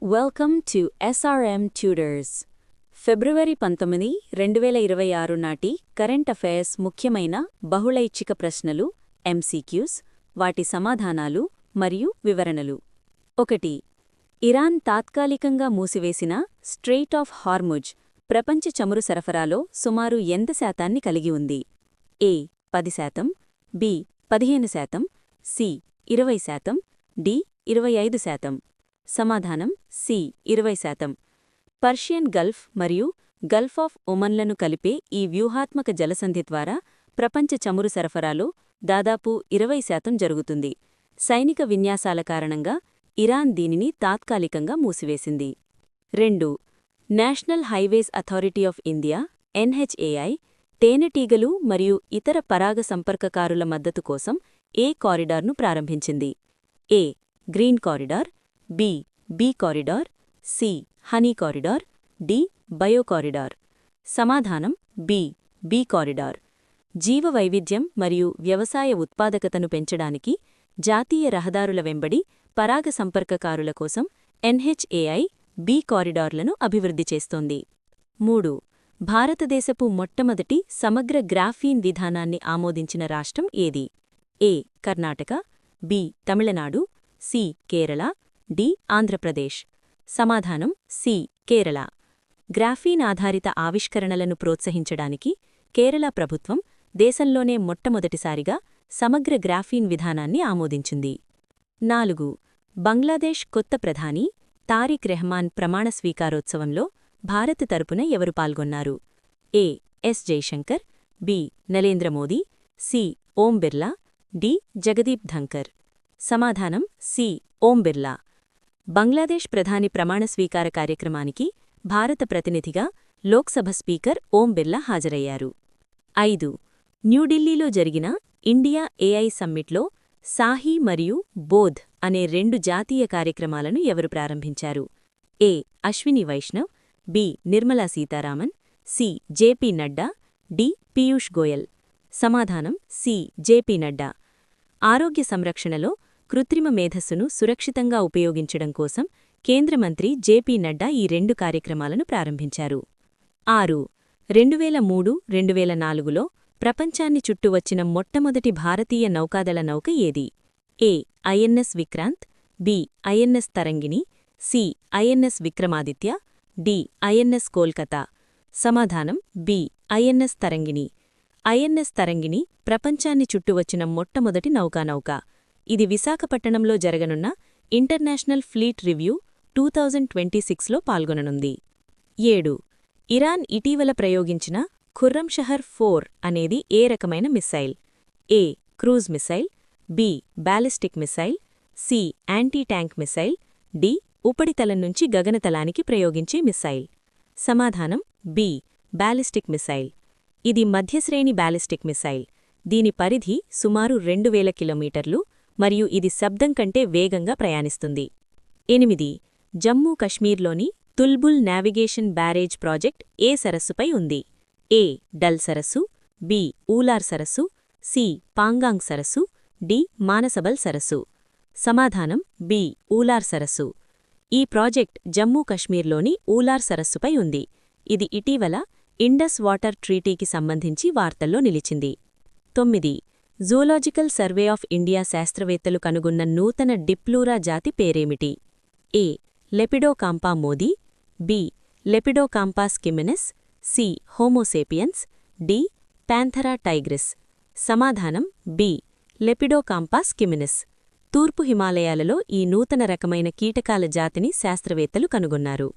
Welcome to SRM tutors. ఫిబ్రవరి 19, 2026 నాటి current affairs ముఖ్యమైన బహుళైచ్ఛిక ప్రశ్నలు MCQs, వాటి సమాధానాలు మరియు వివరణలు. 1. ఇరాన్ తాత్కాలికంగా మూసివేసిన స్ట్రెయిట్ ఆఫ్ హార్ముజ్ ప్రపంచ చమురు సరఫరాలో సుమారు ఎంత శాతాన్ని కలిగి ఉంది? A 10%, B 15%, C 20%, D 25%. సమాధానం C 20%. పర్షియన్ గల్ఫ్ మరియు గల్ఫ్ ఆఫ్ ఒమన్లను కలిపే ఈ వ్యూహాత్మక జలసంధి ద్వారా ప్రపంచ చమురు సరఫరాలో దాదాపు 20% జరుగుతుంది. సైనిక విన్యాసాల కారణంగా ఇరాన్ దీనిని తాత్కాలికంగా మూసివేసింది. 2. National highways authority of India NHAI తేనెటీగలు మరియు ఇతర పరాగ సంపర్కకారుల మద్దతు కోసం ఏ కారిడార్ను ప్రారంభించింది? A green corridor, B bee corridor, C honey corridor, D bio corridor. సమాధానం బీ కారిడార్. జీవ వైవిధ్యం మరియు వ్యవసాయ ఉత్పాదకతను పెంచడానికి జాతీయ రహదారుల వెంబడి పరాగ సంపర్కకారుల కోసం NHAI బీ కారిడార్లను అభివృద్ధి చేస్తోంది. 3. భారతదేశపు మొట్టమొదటి సమగ్ర గ్రాఫీన్ విధానాన్ని ఆమోదించిన రాష్ట్రం ఏది? A Karnataka, B Tamil Nadu, C Kerala, D Andhra Pradesh. సమాధానం C కేరళ. గ్రాఫీన్ ఆధారిత ఆవిష్కరణలను ప్రోత్సహించడానికి కేరళ ప్రభుత్వం దేశంలోనే మొట్టమొదటిసారిగా సమగ్ర గ్రాఫీన్ విధానాన్ని ఆమోదించింది. 4. బంగ్లాదేశ్ కొత్త ప్రధాని తారిక్ రెహమాన్ ప్రమాణ స్వీకారోత్సవంలో భారత్ తరపున ఎవరు పాల్గొన్నారు? A S Jaishankar, B Narendra Modi, C Om Birla, D Jagdeep Dhankhar. సమాధానం C ఓం బిర్లా. బంగ్లాదేశ్ ప్రధాని ప్రమాణ స్వీకార కార్యక్రమానికి భారత ప్రతినిధిగా లోక్సభ స్పీకర్ ఓం బిర్లా హాజరయ్యారు. 5. న్యూఢిల్లీలో జరిగిన ఇండియా AI సమ్మిట్లో సాహి మరియు బోధ్ అనే 2 జాతీయ కార్యక్రమాలను ఎవరు ప్రారంభించారు? A Ashwini Vaishnaw, B Nirmala Sitharaman, C JP Nadda, D Piyush Goyal. సమాధానం C జేపీ నడ్డా. ఆరోగ్య సంరక్షణలో కృత్రిమ మేధస్సును సురక్షితంగా ఉపయోగించడం కోసం కేంద్ర మంత్రి జేపీ నడ్డా ఈ 2 కార్యక్రమాలను ప్రారంభించారు. 6. 2003-2004లో ప్రపంచాన్ని చుట్టువచ్చిన మొట్టమొదటి భారతీయ నౌకాదళ నౌక ఏది? A INS Vikrant, B INS Tarangini, C INS Vikramaditya, D INS Kolkata. సమాధానం B INS తరంగిణి. INS తరంగిణి ప్రపంచాన్ని చుట్టువచ్చిన మొట్టమొదటి నౌక. ఇది విశాఖపట్టణంలో జరగనున్న ఇంటర్నేషనల్ ఫ్లీట్ రివ్యూ 2026లో పాల్గొననుంది. 7. ఇరాన్ ఇటీవల ప్రయోగించిన ఖుర్రంషహర్ 4 అనేది ఏ రకమైన missile? A cruise missile, B ballistic missile, C anti tank missile, D ఉపరితలం నుంచి గగనతలానికి ప్రయోగించే మిస్సైల్. సమాధానం B బ్యాలిస్టిక్ మిస్సైల్. ఇది మధ్యశ్రేణి బ్యాలిస్టిక్ మిస్సైల్. దీని పరిధి సుమారు 2000 కిలోమీటర్లు మరియు ఇది శబ్దం కంటే వేగంగా ప్రయాణిస్తుంది. 8. జమ్మూ కశ్మీర్లోని తుల్బుల్ నావిగేషన్ బ్యారేజ్ ప్రాజెక్ట్ ఏ సరస్సుపై ఉంది? A డల్ సరస్సు, B ఊలార్ సరస్సు, C పాంగాంగ్ సరస్సు, D మానసబల్ సరస్సు. సమాధానం B ఊలార్ సరస్సు. ఈ ప్రాజెక్ట్ జమ్మూ కశ్మీర్లోని ఊలార్ సరస్సుపై ఉంది. ఇది ఇటీవల ఇండస్ వాటర్ ట్రీటీకి సంబంధించి వార్తల్లో నిలిచింది. 9. జూలాజికల్ సర్వే ఆఫ్ ఇండియా శాస్త్రవేత్తలు కనుగొన్న నూతన డిప్లూరా జాతి పేరేమిటి? A Lepidocampa Modi, B Lepidocampa స్కిమినస్, C homo sapiens, D Panthera tigris. సమాధానం B లెపిడోకాంపా స్కిమినస్. తూర్పు హిమాలయాలలో ఈ నూతన రకమైన కీటకాల జాతిని శాస్త్రవేత్తలు కనుగొన్నారు.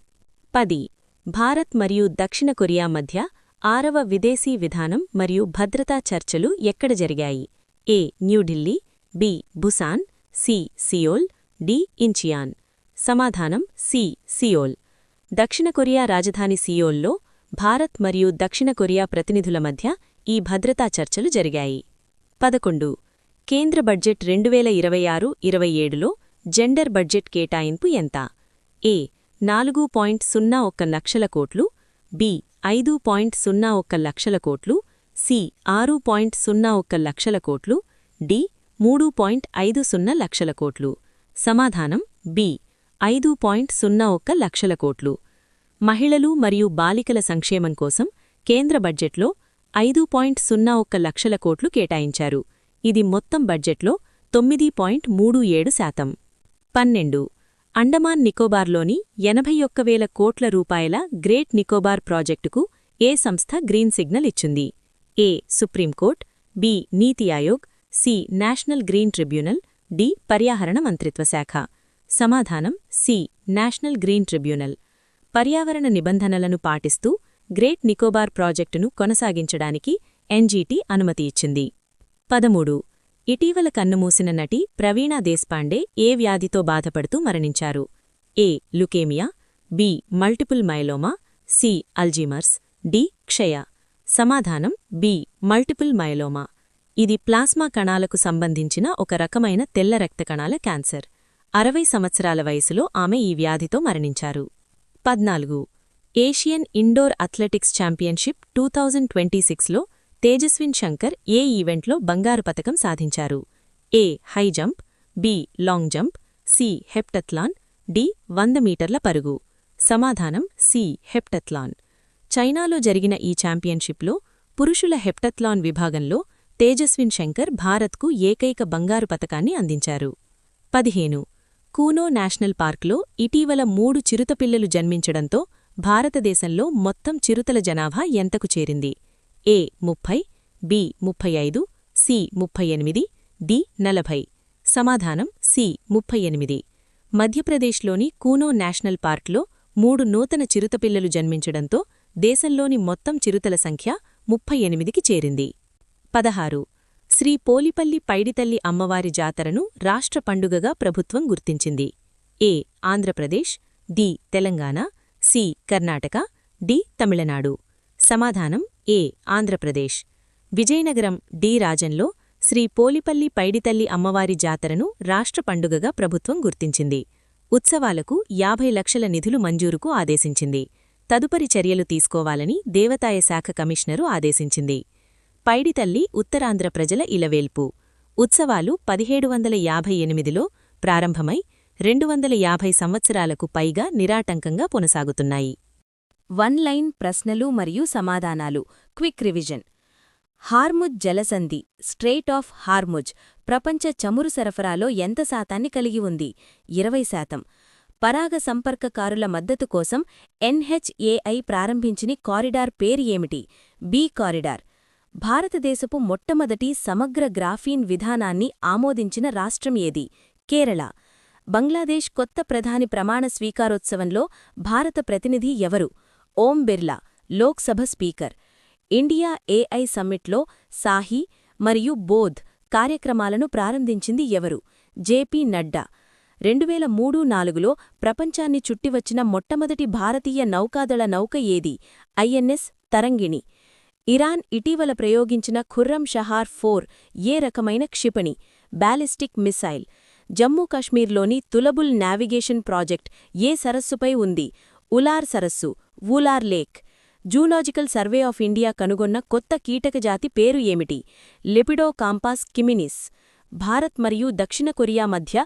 10. భారత్ మరియు దక్షిణ కొరియా మధ్య 6వ విదేశీ విధానం మరియు భద్రతా చర్చలు ఎక్కడ జరిగాయి? A New Delhi, B Busan, C Seoul, D Incheon. సమాధానం C సియోల్. దక్షిణ కొరియా రాజధాని సియోల్లో భారత్ మరియు దక్షిణ కొరియా ప్రతినిధుల మధ్య ఈ భద్రతా చర్చలు జరిగాయి. 11. కేంద్ర బడ్జెట్ 2026-27లో జెండర్ బడ్జెట్ కేటాయింపు ఎంత? A 4.01 లక్షల కోట్లు, B 5.01 లక్షల కోట్లు, C 6.01 లక్షల కోట్లు, D 3.50 లక్షల కోట్లు. సమాధానం B 5.01 లక్షల కోట్లు. మహిళలు మరియు బాలికల సంక్షేమం కోసం కేంద్ర బడ్జెట్లో 5.01 లక్షల కోట్లు కేటాయించారు. ఇది మొత్తం బడ్జెట్లో 9.37%. 12. అండమాన్ నికోబార్లోని 81,000 కోట్ల రూపాయల గ్రేట్ నికోబార్ ప్రాజెక్టుకు ఏ సంస్థ గ్రీన్ సిగ్నల్ ఇచ్చింది? A. Supreme Court, B. NITI Aayog, C. National Green Tribunal, D. పర్యావరణ మంత్రిత్వ శాఖ. సమాధానం సి. National Green tribunal. పర్యావరణ నిబంధనలను పాటిస్తూ గ్రేట్ నికోబార్ ప్రాజెక్టును కొనసాగించడానికి ఎన్జీటీ అనుమతి ఇచ్చింది. 13. ఇటీవల కన్నుమూసిన నటి ప్రవీణా దేశ్పాండే ఏ వ్యాధితో బాధపడుతూ మరణించారు? A. Leukaemia, B. Multiple myeloma, C. Alzheimer's, D. క్షయ. సమాధానం బి. Multiple myeloma. ఇది ప్లాస్మా కణాలకు సంబంధించిన ఒక రకమైన తెల్ల రక్త కణాల క్యాన్సర్. 60 సంవత్సరాల వయసులో ఆమె ఈ వ్యాధితో మరణించారు. 14. ఏషియన్ ఇండోర్ అథ్లెటిక్స్ ఛాంపియన్షిప్ 2026లో తేజస్విన్ శంకర్ ఏ ఈవెంట్లో బంగారు పతకం సాధించారు? A. High jump, B. Long jump, C. Heptathlon, D. 100 మీటర్ల పరుగు. సమాధానం సి. హెప్టథ్లాన్. చైనాలో జరిగిన ఈ ఛాంపియన్షిప్లో పురుషుల హెప్టథ్లాన్ విభాగంలో తేజస్విన్ శంకర్ భారత్కు ఏకైక బంగారు పతకాన్ని అందించారు. 15. కూనో నేషనల్ పార్క్లో ఇటీవల 3 చిరుతపిల్లలు జన్మించడంతో భారతదేశంలో మొత్తం చిరుతల జనాభా ఎంతకు చేరింది? ఏ. 30, బి. 35, సి. 38, డి. 40. సమాధానం సి. 38. మధ్యప్రదేశ్లోని కూనో నేషనల్ పార్క్లో 3 నూతన చిరుతపిల్లలు జన్మించడంతో దేశంలోని మొత్తం చిరుతల సంఖ్య 38కి చేరింది. 16. శ్రీ పోలిపల్లి పైడితల్లి అమ్మవారి జాతరను రాష్ట్ర పండుగగా ప్రభుత్వం గుర్తించింది. A. Andhra Pradesh, D. Telangana, C. Karnataka, D. Tamil Nadu. సమాధానం ఏ. ఆంధ్రప్రదేశ్. విజయనగరం డి. రాజంలో శ్రీ పోలిపల్లి పైడితల్లి అమ్మవారి జాతరను రాష్ట్ర పండుగగా ప్రభుత్వం గుర్తించింది. ఉత్సవాలకు 50 లక్షల నిధులు మంజూరుకు ఆదేశించింది. తదుపరి చర్యలు తీసుకోవాలని దేవతాయ శాఖ కమిషనరు ఆదేశించింది. పైడితల్లి ఉత్తరాంధ్ర ప్రజల ఇలవేల్పు. ఉత్సవాలు 1758లో ప్రారంభమై 250 సంవత్సరాలకు పైగా నిరాటంకంగా కొనసాగుతున్నాయి. 1 లైన్ ప్రశ్నలు మరియు సమాధానాలు. Quick revision. హార్ముజ్ జలసంధి స్ట్రెయిట్ ఆఫ్ హార్ముజ్ ప్రపంచ చమురు సరఫరాలో ఎంత శాతాన్ని కలిగి ఉంది? 20%. పరాగ సంపర్కకారుల మద్దతు కోసం ఎన్హెచ్ఏఐ ప్రారంభించిన కారిడార్ పేరు ఏమిటి? B corridor. భారతదేశపు మొట్టమొదటి సమగ్ర గ్రాఫీన్ విధానాన్ని ఆమోదించిన రాష్ట్రం ఏది? కేరళ. బంగ్లాదేశ్ కొత్త ప్రధాని ప్రమాణ స్వీకారోత్సవంలో భారత ప్రతినిధి ఎవరు? Om Birla, Lok Sabha speaker. India AI సమ్మిట్లో సాహి మరియు బోధ్ కార్యక్రమాలను ప్రారంభించింది ఎవరు? జేపీ నడ్డా. 2003-4లో ప్రపంచాన్ని చుట్టివచ్చిన మొట్టమొదటి భారతీయ నౌకాదళ నౌక ఏది? ఐఎన్ఎస్ తరంగిణి. ఇరాన్ ఇటీవల ప్రయోగించిన ఖుర్రం షహార్ 4 ఏ రకమైన క్షిపణి? Ballistic missile. జమ్మూ కాశ్మీర్లోని తులబుల్ నావిగేషన్ ప్రాజెక్ట్ ఏ సరస్సుపై ఉంది? ఉలార్ సరస్సు, Wular lake. Zoological survey of India కనుగొన్న కొత్త కీటకజాతి పేరు ఏమిటి? లెపిడోకాంపాస్ కిమినిస్. భారత్ మరియు దక్షిణ కొరియా మధ్య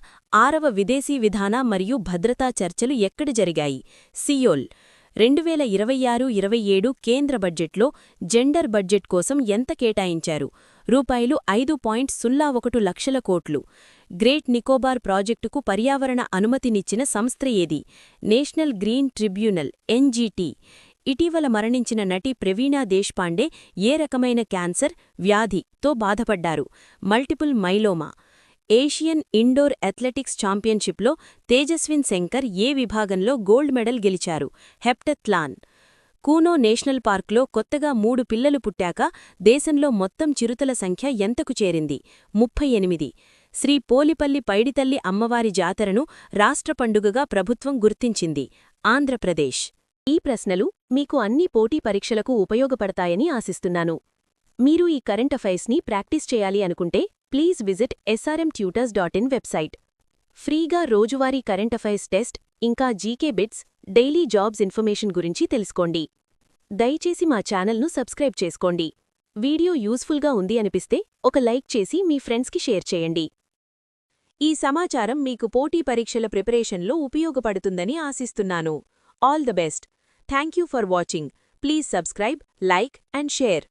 6వ విదేశీ విధాన మరియు భద్రతా చర్చలు ఎక్కడ జరిగాయి? సియోల్. 2026-27 కేంద్ర బడ్జెట్లో జెండర్ బడ్జెట్ కోసం ఎంత కేటాయించారు? రూపాయలు 5.01 లక్షల కోట్లు. గ్రేట్ నికోబార్ ప్రాజెక్టుకు పర్యావరణ అనుమతినిచ్చిన సంస్థ ఏది? National Green tribunal NGT. ఇటీవల మరణించిన నటి ప్రవీణా దేశ్పాండే ఏ రకమైన క్యాన్సర్ వ్యాధితో బాధపడ్డారు? Multiple myeloma. Asian indoor athletics ఛాంపియన్షిప్లో తేజస్విన్ శంకర్ ఏ విభాగంలో గోల్డ్ మెడల్ గెలిచారు? హెప్టథ్లాన్. కూనో నేషనల్ పార్క్లో కొత్తగా 3 పిల్లలు పుట్టాక దేశంలో మొత్తం చిరుతల సంఖ్య ఎంతకు చేరింది? 38. శ్రీ పోలిపల్లి పైడితల్లి అమ్మవారి జాతరను రాష్ట్ర పండుగగా ప్రభుత్వం గుర్తించింది. ఆంధ్రప్రదేశ్. ఈ ప్రశ్నలు మీకు అన్ని పోటీ పరీక్షలకు ఉపయోగపడతాయని ఆశిస్తున్నాను. మీరు ఈ కరెంట్ అఫైర్స్ని ప్రాక్టీస్ చేయాలి అనుకుంటే ప్లీజ్ విజిట్ srmtutors.in వెబ్సైట్. ఫ్రీగా రోజువారీ కరెంట్ అఫైర్స్ టెస్ట్ ఇంకా GK bits, daily jobs information గురించి తెలుసుకోండి. దయచేసి మా ఛానల్ను సబ్స్క్రైబ్ చేసుకోండి. వీడియో యూస్ఫుల్గా ఉంది అనిపిస్తే ఒక లైక్ చేసి మీ ఫ్రెండ్స్కి షేర్ చేయండి. ఈ సమాచారం మీకు పోటీ పరీక్షల ప్రిపరేషన్లో ఉపయోగపడుతుందని ఆశిస్తున్నాను. All the best. Thank you for watching. Please subscribe, like and share.